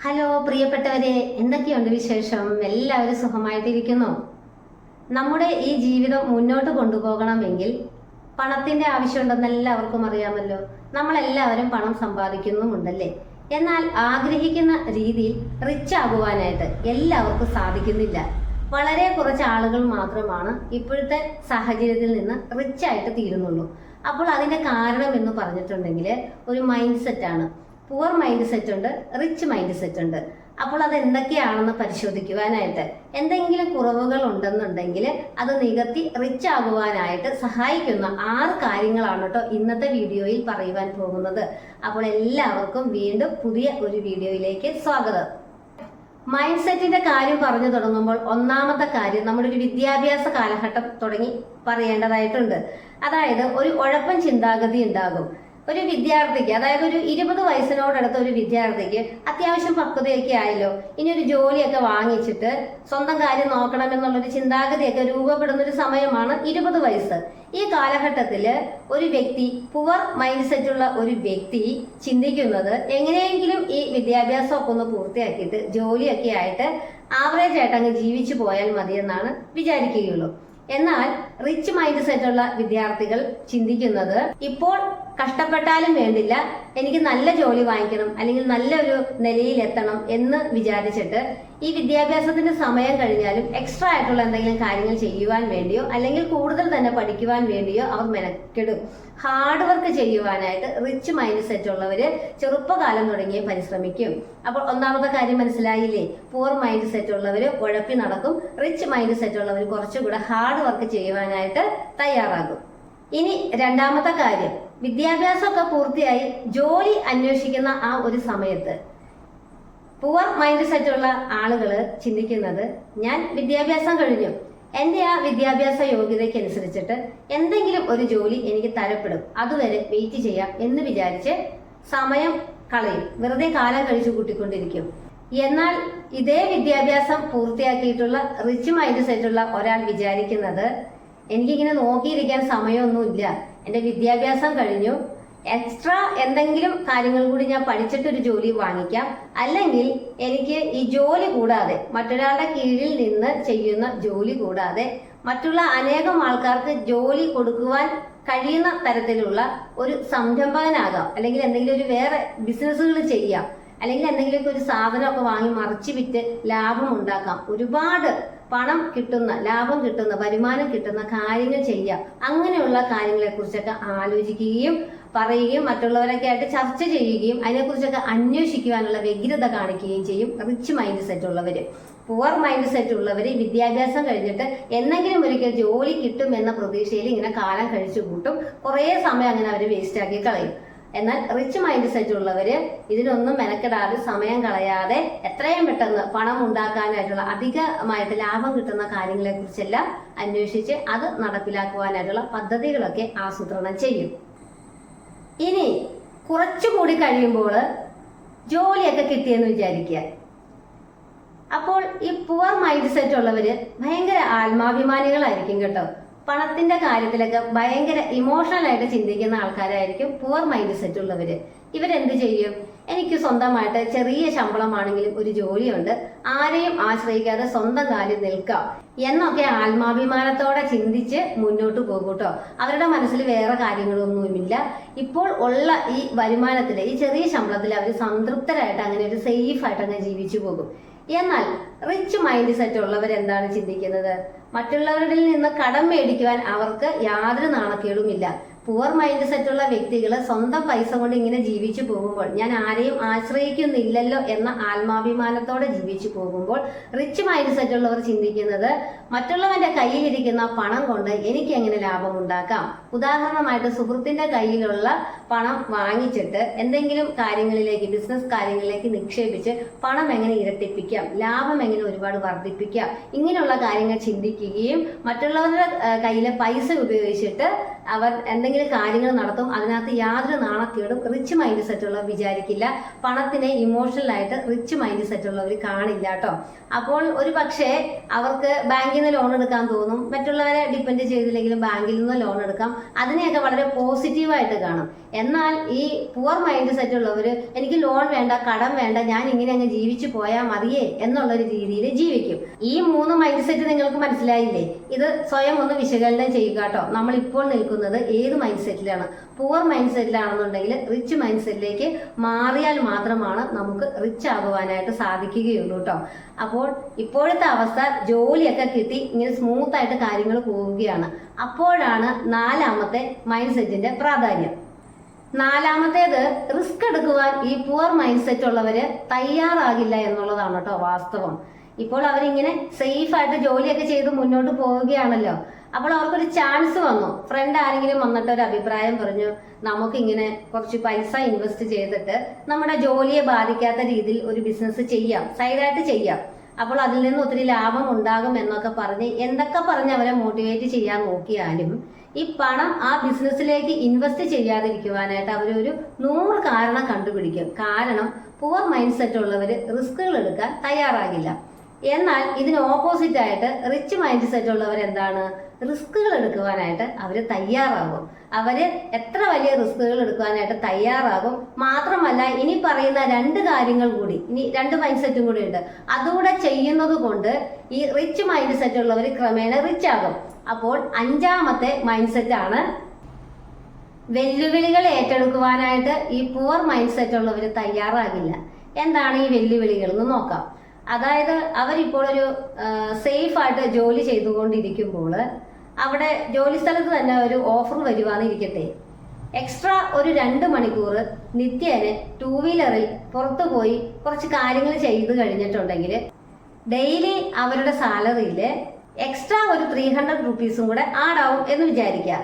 Hello പ്രിയപ്പെട്ടവരെ, എന്തൊക്കെയുണ്ട് വിശേഷം? എല്ലാവരും സുഖമായിട്ടിരിക്കുന്നു. നമ്മുടെ ഈ ജീവിതം മുന്നോട്ട് കൊണ്ടുപോകണമെങ്കിൽ പണത്തിന്റെ ആവശ്യമുണ്ടെന്ന് എല്ലാവർക്കും അറിയാമല്ലോ. നമ്മളെല്ലാവരും പണം സമ്പാദിക്കുന്നുമുണ്ടല്ലേ. എന്നാൽ ആഗ്രഹിക്കുന്ന രീതിയിൽ റിച്ച് ആകുവാനായിട്ട് എല്ലാവർക്കും സാധിക്കുന്നില്ല. വളരെ കുറച്ച് ആളുകൾ മാത്രമാണ് ഇപ്പോഴത്തെ സാഹചര്യത്തിൽ നിന്ന് റിച്ച് ആയിട്ട് തീരുന്നുള്ളൂ. അപ്പോൾ അതിന്റെ കാരണം എന്ന് പറഞ്ഞിട്ടുണ്ടെങ്കിൽ ഒരു മൈൻഡ് സെറ്റാണ്. പുവർ മൈൻഡ് സെറ്റ് ഉണ്ട്, റിച്ച് മൈൻഡ് സെറ്റ് ഉണ്ട്. അപ്പോൾ അത് എന്തൊക്കെയാണെന്ന് പരിശോധിക്കുവാനായിട്ട് എന്തെങ്കിലും കുറവുകൾ ഉണ്ടെന്നുണ്ടെങ്കിൽ അത് നികത്തി റിച്ച് ആകുവാനായിട്ട് സഹായിക്കുന്ന 6 കാര്യങ്ങളാണ് കേട്ടോ ഇന്നത്തെ വീഡിയോയിൽ പറയുവാൻ പോകുന്നത്. അപ്പോൾ എല്ലാവർക്കും വീണ്ടും പുതിയ ഒരു വീഡിയോയിലേക്ക് സ്വാഗതം. മൈൻഡ് സെറ്റിന്റെ കാര്യം പറഞ്ഞു തുടങ്ങുമ്പോൾ ഒന്നാമത്തെ കാര്യം നമ്മുടെ ഒരു വിദ്യാഭ്യാസ കാലഘട്ടം തുടങ്ങി പറയേണ്ടതായിട്ടുണ്ട്. അതായത് ഒരു ഉഴപ്പൻ ചിന്താഗതി ഉണ്ടാകും. ഒരു വിദ്യാർത്ഥിക്ക്, അതായത് ഒരു 20 വയസ്സിനോടടുത്ത ഒരു വിദ്യാർത്ഥിക്ക് അത്യാവശ്യം പക്വതയൊക്കെ ആയല്ലോ, ഇനി ഒരു ജോലിയൊക്കെ വാങ്ങിച്ചിട്ട് സ്വന്തം കാര്യം നോക്കണമെന്നുള്ളൊരു ചിന്താഗതിയൊക്കെ രൂപപ്പെടുന്ന ഒരു സമയമാണ് 20 വയസ്സ്. ഈ കാലഘട്ടത്തില് ഒരു വ്യക്തി, പുവർ മൈൻഡ് സെറ്റുള്ള ഒരു വ്യക്തി ചിന്തിക്കുന്നത് എങ്ങനെയെങ്കിലും ഈ വിദ്യാഭ്യാസമൊക്കെ ഒന്ന് പൂർത്തിയാക്കിയിട്ട് ജോലിയൊക്കെ ആയിട്ട് ആവറേജ് ആയിട്ട് അങ്ങ് ജീവിച്ചു പോയാൽ മതിയെന്നാണ് വിചാരിക്കുകയുള്ളൂ. എന്നാൽ റിച്ച് മൈൻഡ് സെറ്റുള്ള വിദ്യാർത്ഥികൾ ചിന്തിക്കുന്നത് ഇപ്പോൾ കഷ്ടപ്പെട്ടാലും വേണ്ടില്ല, എനിക്ക് നല്ല ജോലി വാങ്ങിക്കണം, അല്ലെങ്കിൽ നല്ലൊരു നിലയിൽ എത്തണം എന്ന് വിചാരിച്ചിട്ട് ഈ വിദ്യാഭ്യാസത്തിന്റെ സമയം കഴിഞ്ഞാലും എക്സ്ട്രാ ആയിട്ടുള്ള എന്തെങ്കിലും കാര്യങ്ങൾ ചെയ്യുവാൻ വേണ്ടിയോ അല്ലെങ്കിൽ കൂടുതൽ തന്നെ പഠിക്കുവാൻ വേണ്ടിയോ അവർ മെനക്കെടും. ഹാർഡ് വർക്ക് ചെയ്യുവാനായിട്ട് റിച്ച് മൈൻഡ് സെറ്റ് ഉള്ളവര് ചെറുപ്പകാലം തുടങ്ങിയേ പരിശ്രമിക്കും. അപ്പോൾ ഒന്നാമത്തെ കാര്യം മനസ്സിലായില്ലേ? പുവർ മൈൻഡ് സെറ്റ് ഉള്ളവര് ഉഴപ്പി നടക്കും, റിച്ച് മൈൻഡ് സെറ്റ് ഉള്ളവർ കുറച്ചുകൂടെ ഹാർഡ് വർക്ക് ചെയ്യുവാനായിട്ട് തയ്യാറാകും. ഇനി രണ്ടാമത്തെ കാര്യം, വിദ്യാഭ്യാസമൊക്കെ പൂർത്തിയായി ജോലി അന്വേഷിക്കുന്ന ആ ഒരു സമയത്ത് പുവർ മൈൻഡ് സെറ്റുള്ള ആളുകൾ ചിന്തിക്കുന്നത്, ഞാൻ വിദ്യാഭ്യാസം കഴിഞ്ഞു, എൻ്റെ ആ വിദ്യാഭ്യാസ യോഗ്യതയ്ക്ക് അനുസരിച്ചിട്ട് എന്തെങ്കിലും ഒരു ജോലി എനിക്ക് തരപ്പെടും, അതുവരെ വെയിറ്റ് ചെയ്യാം എന്ന് വിചാരിച്ച് സമയം കളയും, വെറുതെ കാലം കഴിച്ചു കൂട്ടിക്കൊണ്ടിരിക്കും. എന്നാൽ ഇതേ വിദ്യാഭ്യാസം പൂർത്തിയാക്കിയിട്ടുള്ള റിച്ച് മൈൻഡ് സെറ്റുള്ള ഒരാൾ വിചാരിക്കുന്നത്, എനിക്കിങ്ങനെ നോക്കിയിരിക്കാൻ സമയമൊന്നുമില്ല, എൻ്റെ വിദ്യാഭ്യാസം കഴിഞ്ഞു, എക്സ്ട്രാ എന്തെങ്കിലും കാര്യങ്ങൾ കൂടി ഞാൻ പഠിച്ചിട്ടൊരു ജോലി വാങ്ങിക്കാം, അല്ലെങ്കിൽ എനിക്ക് ഈ ജോലി കൂടാതെ മറ്റൊരാളുടെ കീഴിൽ നിന്ന് ചെയ്യുന്ന ജോലി കൂടാതെ മറ്റുള്ള അനേകം ആൾക്കാർക്ക് ജോലി കൊടുക്കുവാൻ കഴിയുന്ന തരത്തിലുള്ള ഒരു സംരംഭകനാകാം, അല്ലെങ്കിൽ എന്തെങ്കിലും ഒരു വേറെ ബിസിനസ്സുകൾ ചെയ്യാം, അല്ലെങ്കിൽ എന്തെങ്കിലുമൊക്കെ ഒരു സാധനമൊക്കെ വാങ്ങി മറിച്ച് വിറ്റ് ലാഭം ഉണ്ടാക്കാം, ഒരുപാട് പണം കിട്ടുന്ന, ലാഭം കിട്ടുന്ന, വരുമാനം കിട്ടുന്ന കാര്യങ്ങൾ ചെയ്യാം. അങ്ങനെയുള്ള കാര്യങ്ങളെ കുറിച്ചൊക്കെ ആലോചിക്കുകയും പറയുകയും മറ്റുള്ളവരൊക്കെ ആയിട്ട് ചർച്ച ചെയ്യുകയും അതിനെക്കുറിച്ചൊക്കെ അന്വേഷിക്കുവാനുള്ള വ്യഗ്രത കാണിക്കുകയും ചെയ്യും റിച്ച് മൈൻഡ് സെറ്റ് ഉള്ളവര്. പുവർ മൈൻഡ് സെറ്റ് ഉള്ളവര് വിദ്യാഭ്യാസം കഴിഞ്ഞിട്ട് എന്തെങ്കിലും ഒരിക്കൽ ജോലി കിട്ടും എന്ന പ്രതീക്ഷയിൽ ഇങ്ങനെ കാലം കഴിച്ചു കൂട്ടും, കുറേ സമയം അങ്ങനെ അവർ വേസ്റ്റ് ആക്കി കളയും. എന്നാൽ റിച്ച് മൈൻഡ് സെറ്റ് ഉള്ളവര് ഇതിനൊന്നും മെനക്കെടാതെ, സമയം കളയാതെ എത്രയും പെട്ടെന്ന് പണം ഉണ്ടാക്കാനായിട്ടുള്ള, അധികമായിട്ട് ലാഭം കിട്ടുന്ന കാര്യങ്ങളെ കുറിച്ചെല്ലാം അന്വേഷിച്ച് അത് നടപ്പിലാക്കുവാനായിട്ടുള്ള പദ്ധതികളൊക്കെ ആസൂത്രണം ചെയ്യും. ഇനി കുറച്ചുകൂടി കഴിയുമ്പോൾ ജോലിയൊക്കെ കിട്ടിയെന്ന് വിചാരിക്കുക. അപ്പോൾ ഈ പുവർ മൈൻഡ് സെറ്റ് ഉള്ളവര് ഭയങ്കര ആത്മാഭിമാനികളായിരിക്കും കേട്ടോ. പണത്തിന്റെ കാര്യത്തിലൊക്കെ ഭയങ്കര ഇമോഷണൽ ആയിട്ട് ചിന്തിക്കുന്ന ആൾക്കാരായിരിക്കും പുവർ മൈൻഡ് സെറ്റ് ഉള്ളവര്. ഇവരെന്ത് ചെയ്യും? എനിക്ക് സ്വന്തമായിട്ട് ചെറിയ ശമ്പളമാണെങ്കിലും ഒരു ജോലിയുണ്ട്, ആരെയും ആശ്രയിക്കാതെ സ്വന്തം കാലിൽ നിൽക്കാം എന്നൊക്കെ ആത്മാഭിമാനത്തോടെ ചിന്തിച്ച് മുന്നോട്ട് പോകും കേട്ടോ. അവരുടെ മനസ്സിൽ വേറെ കാര്യങ്ങളൊന്നുമില്ല. ഇപ്പോൾ ഉള്ള ഈ വരുമാനത്തിൽ, ഈ ചെറിയ ശമ്പളത്തിൽ അവർ സംതൃപ്തരായിട്ട് അങ്ങനെ ഒരു സേഫ് ആയിട്ട് അങ്ങനെ ജീവിച്ചു പോകും. എന്നാൽ റിച്ച് മൈൻഡ് സെറ്റ് ഉള്ളവർ എന്താണ് ചിന്തിക്കുന്നത്? മറ്റുള്ളവരിൽ നിന്ന് കടം മേടിക്കുവാൻ അവർക്ക് യാതൊരു നാണക്കേടുമില്ല. പുവർ മൈൻഡ് സെറ്റുള്ള വ്യക്തികൾ സ്വന്തം പൈസ കൊണ്ട് ഇങ്ങനെ ജീവിച്ചു പോകുമ്പോൾ, ഞാൻ ആരെയും ആശ്രയിക്കുന്നില്ലല്ലോ എന്ന ആത്മാഭിമാനത്തോടെ ജീവിച്ചു പോകുമ്പോൾ റിച്ച് മൈൻഡ് സെറ്റുള്ളവർ ചിന്തിക്കുന്നത്, മറ്റുള്ളവന്റെ കയ്യിലിരിക്കുന്ന പണം കൊണ്ട് എനിക്ക് എങ്ങനെ ലാഭം ഉണ്ടാക്കാം. ഉദാഹരണമായിട്ട് സുഹൃത്തിന്റെ കയ്യിലുള്ള പണം വാങ്ങിച്ചിട്ട് എന്തെങ്കിലും കാര്യങ്ങളിലേക്ക്, ബിസിനസ് കാര്യങ്ങളിലേക്ക് നിക്ഷേപിച്ച് പണം എങ്ങനെ ഇരട്ടിപ്പിക്കാം, ലാഭം എങ്ങനെ ഒരുപാട് വർദ്ധിപ്പിക്കാം, ഇങ്ങനെയുള്ള കാര്യങ്ങൾ ചിന്തിക്കുകയും മറ്റുള്ളവരുടെ കയ്യിലെ പൈസ ഉപയോഗിച്ചിട്ട് അവർ എന്തെങ്കിലും കാര്യങ്ങൾ നടത്തും. അതിനകത്ത് യാതൊരു നാണക്കേടും റിച്ച് മൈൻഡ് സെറ്റ് ഉള്ളവർ വിചാരിക്കില്ല. പണത്തിനെ ഇമോഷണൽ ആയിട്ട് റിച്ച് മൈൻഡ് സെറ്റ് ഉള്ളവർ കാണില്ല കേട്ടോ. അപ്പോൾ ഒരു പക്ഷേ അവർക്ക് ബാങ്കിൽ നിന്ന് ലോൺ എടുക്കാൻ തോന്നും, മറ്റുള്ളവരെ ഡിപ്പെൻഡ് ചെയ്തില്ലെങ്കിലും ബാങ്കിൽ നിന്ന് ലോൺ എടുക്കാം. അതിനെയൊക്കെ വളരെ പോസിറ്റീവായിട്ട് കാണും. എന്നാൽ ഈ പുവർ മൈൻഡ് സെറ്റ് ഉള്ളവർ എനിക്ക് ലോൺ വേണ്ട, കടം വേണ്ട, ഞാൻ ഇങ്ങനെ അങ്ങ് ജീവിച്ചു പോയാൽ മതിയേ എന്നുള്ളൊരു രീതിയിൽ ജീവിക്കും. ഈ 3 മൈൻഡ് സെറ്റ് നിങ്ങൾക്ക് മനസ്സിലായില്ലേ? ഇത് സ്വയം ഒന്ന് വിശകലനം ചെയ്യുക കേട്ടോ. നമ്മൾ ഇപ്പോൾ നിൽക്കുന്നത് ഏത് മൈൻഡ് സെറ്റിലാണ്? പുവർ മൈൻഡ് സെറ്റിലാണെന്നുണ്ടെങ്കിൽ റിച്ച് മൈൻഡ് സെറ്റിലേക്ക് മാറിയാൽ മാത്രമാണ് നമുക്ക് റിച്ച് ആകുവാനായിട്ട് സാധിക്കുകയുള്ളൂ കേട്ടോ. അപ്പോൾ ഇപ്പോഴത്തെ അവസ്ഥ ജോലിയൊക്കെ കിട്ടി ഇങ്ങനെ സ്മൂത്ത് ആയിട്ട് കാര്യങ്ങൾ പോവുകയാണ്. അപ്പോഴാണ് 4ാമത്തെ മൈൻഡ് സെറ്റിന്റെ പ്രാധാന്യം. 4ാമത്തേത്, റിസ്ക് എടുക്കുവാൻ ഈ പുവർ മൈൻഡ് സെറ്റ് ഉള്ളവര് തയ്യാറാകില്ല എന്നുള്ളതാണ് കേട്ടോ വാസ്തവം. ഇപ്പോൾ അവരിങ്ങനെ സേഫ് ആയിട്ട് ജോലിയൊക്കെ ചെയ്ത് മുന്നോട്ട് പോവുകയാണല്ലോ. അപ്പോൾ അവർക്കൊരു ചാൻസ് വന്നു. ഫ്രണ്ട് ആരെങ്കിലും വന്നിട്ട് ഒരു അഭിപ്രായം പറഞ്ഞു, നമുക്കിങ്ങനെ കുറച്ച് പൈസ ഇൻവെസ്റ്റ് ചെയ്തിട്ട് നമ്മുടെ ജോലിയെ ബാധിക്കാത്ത രീതിയിൽ ഒരു ബിസിനസ് ചെയ്യാം, സൈഡായിട്ട് ചെയ്യാം, അപ്പോൾ അതിൽ നിന്ന് ഒത്തിരി ലാഭം ഉണ്ടാകും എന്നൊക്കെ പറഞ്ഞ് എന്തൊക്കെ പറഞ്ഞ് അവരെ മോട്ടിവേറ്റ് ചെയ്യാൻ നോക്കിയാലും ഈ പണം ആ ബിസിനസ്സിലേക്ക് ഇൻവെസ്റ്റ് ചെയ്യാതിരിക്കുവാനായിട്ട് അവരൊരു 100 കാരണം കണ്ടുപിടിക്കും. കാരണം പുവർ മൈൻഡ് സെറ്റ് ഉള്ളവർ റിസ്കുകൾ എടുക്കാൻ തയ്യാറാകില്ല. എന്നാൽ ഇതിന് ഓപ്പോസിറ്റ് ആയിട്ട് റിച്ച് മൈൻഡ് സെറ്റ് ഉള്ളവർ എന്താണ്? റിസ്കുകൾ എടുക്കുവാനായിട്ട് അവർ തയ്യാറാകും. അവര് എത്ര വലിയ റിസ്കുകൾ എടുക്കുവാനായിട്ട് തയ്യാറാകും. മാത്രമല്ല ഇനി പറയുന്ന 2 കാര്യങ്ങൾ കൂടി, ഇനി 2 മൈൻഡ് സെറ്റും കൂടി ഉണ്ട്. അതുകൂടെ ചെയ്യുന്നത് കൊണ്ട് ഈ റിച്ച് മൈൻഡ് സെറ്റ് ഉള്ളവർ ക്രമേണ റിച്ച് ആകും. അപ്പോൾ 5ാമത്തെ മൈൻഡ് സെറ്റ് ആണ്, വെല്ലുവിളികൾ ഏറ്റെടുക്കുവാനായിട്ട് ഈ പുവർ മൈൻഡ് സെറ്റ് ഉള്ളവർ തയ്യാറാകില്ല. എന്താണ് ഈ വെല്ലുവിളികൾ എന്ന് നോക്കാം. അതായത് അവരിപ്പോൾ ഒരു സേഫ് ആയിട്ട് ജോലി ചെയ്തുകൊണ്ടിരിക്കുമ്പോൾ അവിടെ ജോലി സ്ഥലത്ത് തന്നെ ഒരു ഓഫർ വരുവാന്നിരിക്കട്ടെ, എക്സ്ട്രാ ഒരു 2 മണിക്കൂർ നിത്യേന 2 വീലറിൽ പുറത്തു പോയി കുറച്ച് കാര്യങ്ങൾ ചെയ്ത് കഴിഞ്ഞിട്ടുണ്ടെങ്കിൽ ഡെയിലി അവരുടെ സാലറിയിൽ എക്സ്ട്രാ ഒരു 300 റുപ്പീസും കൂടെ ആഡാവും എന്ന് വിചാരിക്കാം.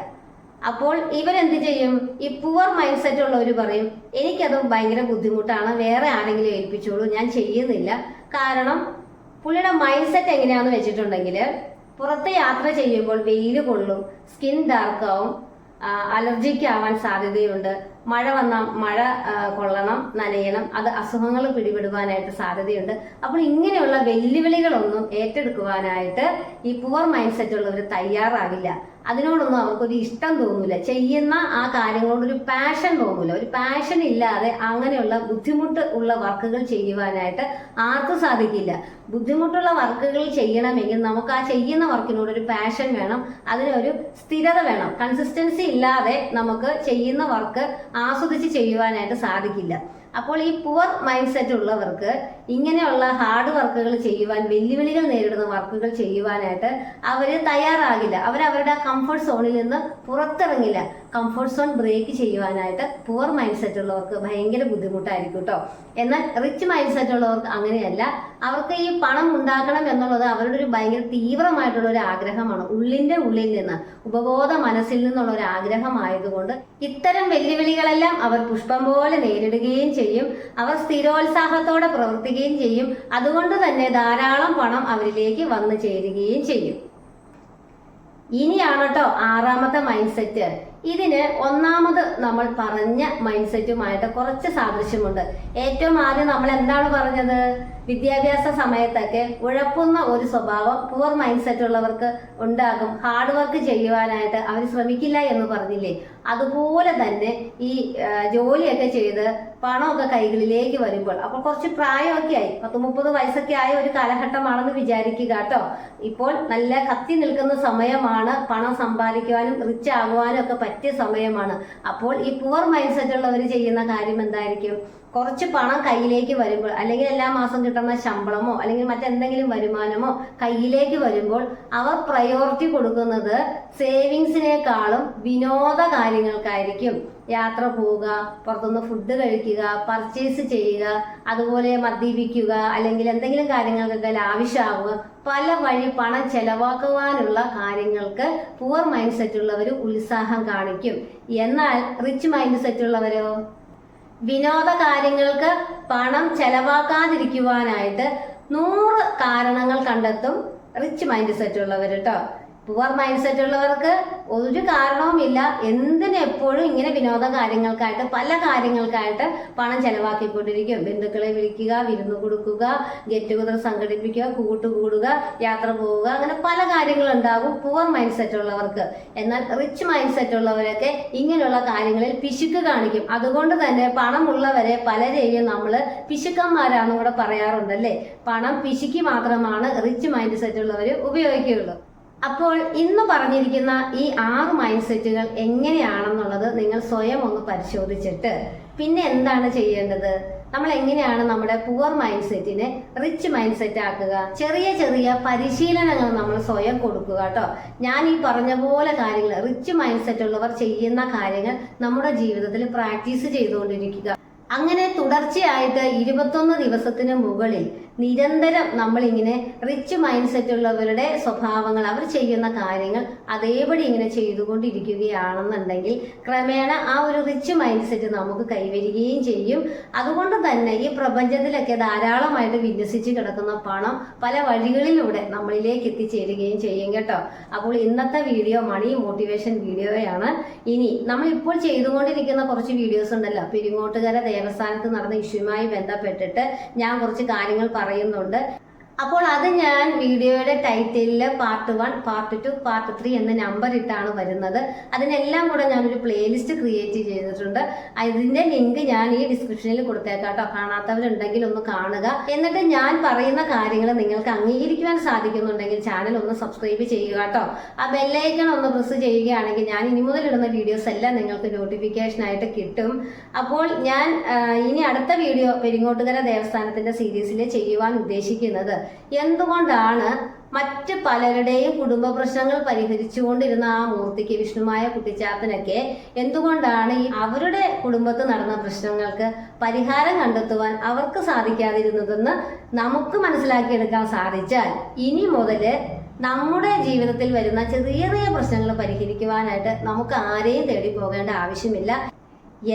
അപ്പോൾ ഇവരെന്ത് ചെയ്യും? ഈ പുവർ മൈൻഡ് സെറ്റ് ഉള്ളവർ പറയും, എനിക്കത് ഭയങ്കര ബുദ്ധിമുട്ടാണ്, വേറെ ആരെങ്കിലും ഏൽപ്പിച്ചോളൂ, ഞാൻ ചെയ്യുന്നില്ല. കാരണം പുള്ളിയുടെ മൈൻഡ് സെറ്റ് എങ്ങനെയാണെന്ന് വെച്ചിട്ടുണ്ടെങ്കിൽ പുറത്ത് യാത്ര ചെയ്യുമ്പോൾ വെയിൽ കൊള്ളും, സ്കിൻ ഡാർക്ക് ആവും, അലർജിക്ക് ആവാൻ സാധ്യതയുണ്ട്, മഴ വന്നാൽ മഴ കൊള്ളണം, നനയണം, അത് അസുഖങ്ങൾ പിടിപെടുവാനായിട്ട് സാധ്യതയുണ്ട്. അപ്പോൾ ഇങ്ങനെയുള്ള വെല്ലുവിളികളൊന്നും ഏറ്റെടുക്കുവാനായിട്ട് ഈ പുവർ മൈൻഡ് സെറ്റ് ഉള്ളവർ തയ്യാറാവില്ല. അതിനോടൊന്നും അവർക്കൊരു ഇഷ്ടം തോന്നൂല, ചെയ്യുന്ന ആ കാര്യങ്ങളോടൊരു പാഷൻ തോന്നൂല. ഒരു പാഷൻ ഇല്ലാതെ അങ്ങനെയുള്ള ബുദ്ധിമുട്ട് ഉള്ള വർക്കുകൾ ചെയ്യുവാനായിട്ട് ആർക്കും സാധിക്കില്ല. ബുദ്ധിമുട്ടുള്ള വർക്കുകൾ ചെയ്യണമെങ്കിൽ നമുക്ക് ആ ചെയ്യുന്ന വർക്കിനോടൊരു പാഷൻ വേണം, അതിനൊരു സ്ഥിരത വേണം. കൺസിസ്റ്റൻസി ഇല്ലാതെ നമുക്ക് ചെയ്യുന്ന വർക്ക് ആസ്വദിച്ച് ചെയ്യുവാനായിട്ട് സാധിക്കില്ല. അപ്പോൾ ഈ പുവർ മൈൻഡ് സെറ്റ് ഉള്ളവർക്ക് ഇങ്ങനെയുള്ള ഹാർഡ് വർക്കുകൾ ചെയ്യുവാൻ, വെല്ലുവിളികൾ നേരിടുന്ന വർക്കുകൾ ചെയ്യുവാനായിട്ട് അവർ തയ്യാറാകില്ല. അവരവരുടെ കംഫർട്ട് സോണിൽ നിന്ന് പുറത്തിറങ്ങില്ല. കംഫർട്ട് സോൺ ബ്രേക്ക് ചെയ്യുവാനായിട്ട് പുവർ മൈൻഡ് സെറ്റ് ഉള്ളവർക്ക് ഭയങ്കര ബുദ്ധിമുട്ടായിരിക്കും കേട്ടോ. എന്നാൽ റിച്ച് മൈൻഡ് സെറ്റ് ഉള്ളവർക്ക് അങ്ങനെയല്ല. അവർക്ക് ഈ പണം ഉണ്ടാക്കണം എന്നുള്ളത് അവരുടെ ഒരു ഭയങ്കര തീവ്രമായിട്ടുള്ള ഒരു ആഗ്രഹമാണ്. ഉള്ളിന്റെ ഉള്ളിൽ നിന്ന്, ഉപബോധ മനസ്സിൽ നിന്നുള്ള ഒരു ആഗ്രഹമായതുകൊണ്ട് ഇത്തരം വെല്ലുവിളികളെല്ലാം അവർ പുഷ്പം പോലെ നേരിടുകയും ചെയ്യും. അവർ സ്ഥിരോത്സാഹത്തോടെ പ്രവർത്തിക്കുകയും ചെയ്യും. അതുകൊണ്ട് തന്നെ ധാരാളം പണം അവരിലേക്ക് വന്നു ചേരുകയും ചെയ്യും. ഇനിയാണ് കേട്ടോ 6ാമത്തെ മൈൻഡ് സെറ്റ്. ഇതിന് 1ാമത് നമ്മൾ പറഞ്ഞ മൈൻഡ് സെറ്റുമായിട്ട് കുറച്ച് സാദൃശ്യമുണ്ട്. ഏറ്റവും ആദ്യം നമ്മൾ എന്താണ് പറഞ്ഞത്? വിദ്യാഭ്യാസ സമയത്തൊക്കെ ഉഴപ്പുന്ന ഒരു സ്വഭാവം പുവർ മൈൻഡ് സെറ്റ് ഉള്ളവർക്ക് ഉണ്ടാകും. ഹാർഡ് വർക്ക് ചെയ്യുവാനായിട്ട് അവർ ശ്രമിക്കില്ല എന്ന് പറഞ്ഞില്ലേ? അതുപോലെ തന്നെ ഈ ജോലിയൊക്കെ ചെയ്ത് പണമൊക്കെ കൈകളിലേക്ക് വരുമ്പോൾ, അപ്പോൾ കുറച്ച് പ്രായമൊക്കെ ആയി, 10-30 വയസ്സൊക്കെ ആയ ഒരു കാലഘട്ടമാണെന്ന് വിചാരിക്കുക കേട്ടോ. ഇപ്പോൾ നല്ല കത്തി നിൽക്കുന്ന സമയമാണ്, പണം സമ്പാദിക്കുവാനും റിച്ച് ആകുവാനും ഒക്കെ പറ്റിയ സമയമാണ്. അപ്പോൾ ഈ പുവർ മൈൻഡ് സെറ്റ് ഉള്ളവർ ചെയ്യുന്ന കാര്യം എന്തായിരിക്കും? കുറച്ച് പണം കയ്യിലേക്ക് വരുമ്പോൾ, അല്ലെങ്കിൽ എല്ലാ മാസം കിട്ടുന്ന ശമ്പളമോ അല്ലെങ്കിൽ മറ്റെന്തെങ്കിലും വരുമാനമോ കയ്യിലേക്ക് വരുമ്പോൾ അവർ പ്രയോറിറ്റി കൊടുക്കുന്നത് സേവിങ്സിനേക്കാളും വിനോദ കാര്യങ്ങൾക്കായിരിക്കും. യാത്ര പോവുക, പുറത്തുനിന്ന് ഫുഡ് കഴിക്കുക, പർച്ചേസ് ചെയ്യുക, അതുപോലെ മദ്യപിക്കുക, അല്ലെങ്കിൽ എന്തെങ്കിലും കാര്യങ്ങൾക്കൊക്കെ ആവശ്യമാവുക, പല വഴി പണം ചെലവാക്കുവാനുള്ള കാര്യങ്ങൾക്ക് പുവർ മൈൻഡ് സെറ്റ് ഉള്ളവർ ഉത്സാഹം കാണിക്കും. എന്നാൽ റിച്ച് മൈൻഡ് സെറ്റ് ഉള്ളവരോ വിനോദ കാര്യങ്ങൾക്ക് പണം ചെലവാക്കാതിരിക്കുവാനായിട്ട് 100 കാരണങ്ങൾ കണ്ടെത്തും റിച്ച് മൈൻഡ് സെറ്റ് ഉള്ളവർ കേട്ടോ. പുവർ മൈൻഡ് സെറ്റ് ഉള്ളവർക്ക് ഒരു കാരണവുമില്ല എന്തിനെപ്പോഴും ഇങ്ങനെ വിനോദ കാര്യങ്ങൾക്കായിട്ട് പല കാര്യങ്ങൾക്കായിട്ട് പണം ചെലവാക്കിക്കൊണ്ടിരിക്കും. ബന്ധുക്കളെ വിളിക്കുക, വിരുന്ന് കൊടുക്കുക, ഗെറ്റ് ടുഗദർ സംഘടിപ്പിക്കുക, കൂട്ടുകൂടുക, യാത്ര പോവുക, അങ്ങനെ പല കാര്യങ്ങളുണ്ടാകും പുവർ മൈൻഡ് സെറ്റ് ഉള്ളവർക്ക്. എന്നാൽ റിച്ച് മൈൻഡ് സെറ്റ് ഉള്ളവരൊക്കെ ഇങ്ങനെയുള്ള കാര്യങ്ങളിൽ പിശുക്ക് കാണിക്കും. അതുകൊണ്ട് തന്നെ പണമുള്ളവരെ പലരെയും നമ്മൾ പിശുക്കന്മാരാണെന്ന് കൂടെ പറയാറുണ്ടല്ലേ. പണം പിശുക്കി മാത്രമാണ് റിച്ച് മൈൻഡ് സെറ്റ് ഉള്ളവർ ഉപയോഗിക്കുകയുള്ളൂ. അപ്പോൾ ഇന്ന് പറഞ്ഞിരിക്കുന്ന ഈ 6 മൈൻഡ് സെറ്റുകൾ എങ്ങനെയാണെന്നുള്ളത് നിങ്ങൾ സ്വയം ഒന്ന് പരിശോധിച്ചിട്ട് പിന്നെ എന്താണ് ചെയ്യേണ്ടത്, നമ്മൾ എങ്ങനെയാണ് നമ്മുടെ പുവർ മൈൻഡ് സെറ്റിനെ റിച്ച് മൈൻഡ് സെറ്റ് ആക്കുക, ചെറിയ ചെറിയ പരിശീലനങ്ങൾ നമ്മൾ സ്വയം കൊടുക്കുക കേട്ടോ. ഞാൻ ഈ പറഞ്ഞ പോലെ കാര്യങ്ങൾ റിച്ച് മൈൻഡ് സെറ്റ് ഉള്ളവർ ചെയ്യുന്ന കാര്യങ്ങൾ നമ്മുടെ ജീവിതത്തിൽ പ്രാക്ടീസ് ചെയ്തുകൊണ്ടിരിക്കുക. അങ്ങനെ തുടർച്ചയായിട്ട് 21 ദിവസത്തിന് മുകളിൽ നിരന്തരം നമ്മളിങ്ങനെ റിച്ച് മൈൻഡ് സെറ്റ് ഉള്ളവരുടെ സ്വഭാവങ്ങൾ, അവർ ചെയ്യുന്ന കാര്യങ്ങൾ അതേപടി ഇങ്ങനെ ചെയ്തുകൊണ്ടിരിക്കുകയാണെന്നുണ്ടെങ്കിൽ ക്രമേണ ആ ഒരു റിച്ച് മൈൻഡ് സെറ്റ് നമുക്ക് കൈവരികയും ചെയ്യും. അതുകൊണ്ട് തന്നെ ഈ പ്രപഞ്ചത്തിലൊക്കെ ധാരാളമായിട്ട് വിന്യസിച്ച് കിടക്കുന്ന പണം പല വഴികളിലൂടെ നമ്മളിലേക്ക് എത്തിച്ചേരുകയും ചെയ്യും കേട്ടോ. അപ്പോൾ ഇന്നത്തെ വീഡിയോ മണി മോട്ടിവേഷൻ വീഡിയോയാണ്. ഇനി നമ്മൾ ഇപ്പോൾ ചെയ്തുകൊണ്ടിരിക്കുന്ന കുറച്ച് വീഡിയോസ് ഉണ്ടല്ലോ, പെരിങ്ങോട്ടുകര ദേവസ്ഥാനത്ത് നടന്ന ഇഷ്യൂമായി ബന്ധപ്പെട്ടിട്ട് ഞാൻ കുറച്ച് കാര്യങ്ങൾ പറയുന്നുണ്ട്. അപ്പോൾ അത് ഞാൻ വീഡിയോയുടെ ടൈറ്റിലിൽ പാർട്ട് 1, പാർട്ട് 2, പാർട്ട് 3 എന്ന നമ്പർ ഇട്ടാണ് വരുന്നത്. അതിനെല്ലാം കൂടെ ഞാനൊരു പ്ലേലിസ്റ്റ് ക്രിയേറ്റ് ചെയ്തിട്ടുണ്ട്. ഇതിന്റെ ലിങ്ക് ഞാൻ ഈ ഡിസ്ക്രിപ്ഷനിൽ കൊടുത്തേക്കാം കേട്ടോ. കാണാത്തവരുണ്ടെങ്കിൽ ഒന്ന് കാണുക. എന്നിട്ട് ഞാൻ പറയുന്ന കാര്യങ്ങൾ നിങ്ങൾക്ക് അംഗീകരിക്കുവാൻ സാധിക്കുന്നുണ്ടെങ്കിൽ ചാനൽ ഒന്ന് സബ്സ്ക്രൈബ് ചെയ്യുക കേട്ടോ. ആ ബെല്ലൈക്കൺ ഒന്ന് പ്രസ് ചെയ്യുകയാണെങ്കിൽ ഞാൻ ഇനി മുതൽ ഇടുന്ന വീഡിയോസ് എല്ലാം നിങ്ങൾക്ക് നോട്ടിഫിക്കേഷൻ ആയിട്ട് കിട്ടും. അപ്പോൾ ഞാൻ ഇനി അടുത്ത വീഡിയോ പെരിങ്ങോട്ടുകര ദേവസ്ഥാനത്തിന്റെ സീരീസിൽ ചെയ്യുവാൻ ഉദ്ദേശിക്കുന്നത് എന്തുകൊണ്ടാണ് മറ്റ് പലരുടെയും കുടുംബ പ്രശ്നങ്ങൾ പരിഹരിച്ചുകൊണ്ടിരുന്ന ആ മൂർത്തിക്ക്, വിഷ്ണുമായ കുട്ടിച്ചാത്തനൊക്കെ എന്തുകൊണ്ടാണ് അവരുടെ കുടുംബത്ത് നടന്ന പ്രശ്നങ്ങൾക്ക് പരിഹാരം കണ്ടെത്തുവാൻ അവർക്ക് സാധിക്കാതിരുന്നതെന്ന് നമുക്ക് മനസ്സിലാക്കിയെടുക്കാൻ സാധിച്ചാൽ ഇനി മുതല് നമ്മുടെ ജീവിതത്തിൽ വരുന്ന ചെറിയ ചെറിയ പ്രശ്നങ്ങൾ പരിഹരിക്കുവാനായിട്ട് നമുക്ക് ആരെയും തേടി പോകേണ്ട ആവശ്യമില്ല.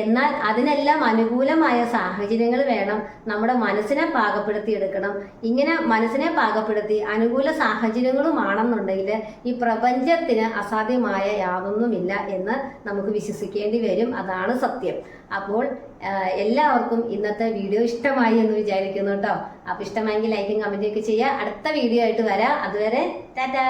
എന്നാൽ അതിനെല്ലാം അനുകൂലമായ സാഹചര്യങ്ങൾ വേണം. നമ്മുടെ മനസ്സിനെ പാകപ്പെടുത്തിയെടുക്കണം. ഇങ്ങനെ മനസ്സിനെ പാകപ്പെടുത്തി അനുകൂല സാഹചര്യങ്ങളുമാണെന്നുണ്ടെങ്കിൽ ഈ പ്രപഞ്ചത്തിന് അസാധ്യമായ യാതൊന്നുമില്ല എന്ന് നമുക്ക് വിശ്വസിക്കേണ്ടി വരും. അതാണ് സത്യം. അപ്പോൾ എല്ലാവർക്കും ഇന്നത്തെ വീഡിയോ ഇഷ്ടമായി എന്ന് വിചാരിക്കുന്നു കേട്ടോ. അപ്പോൾ ഇഷ്ടമായെങ്കിൽ ലൈക്കും കമന്റും ഒക്കെ ചെയ്യുക. അടുത്ത വീഡിയോ ആയിട്ട് വരാം. അതുവരെ ടാറ്റാ.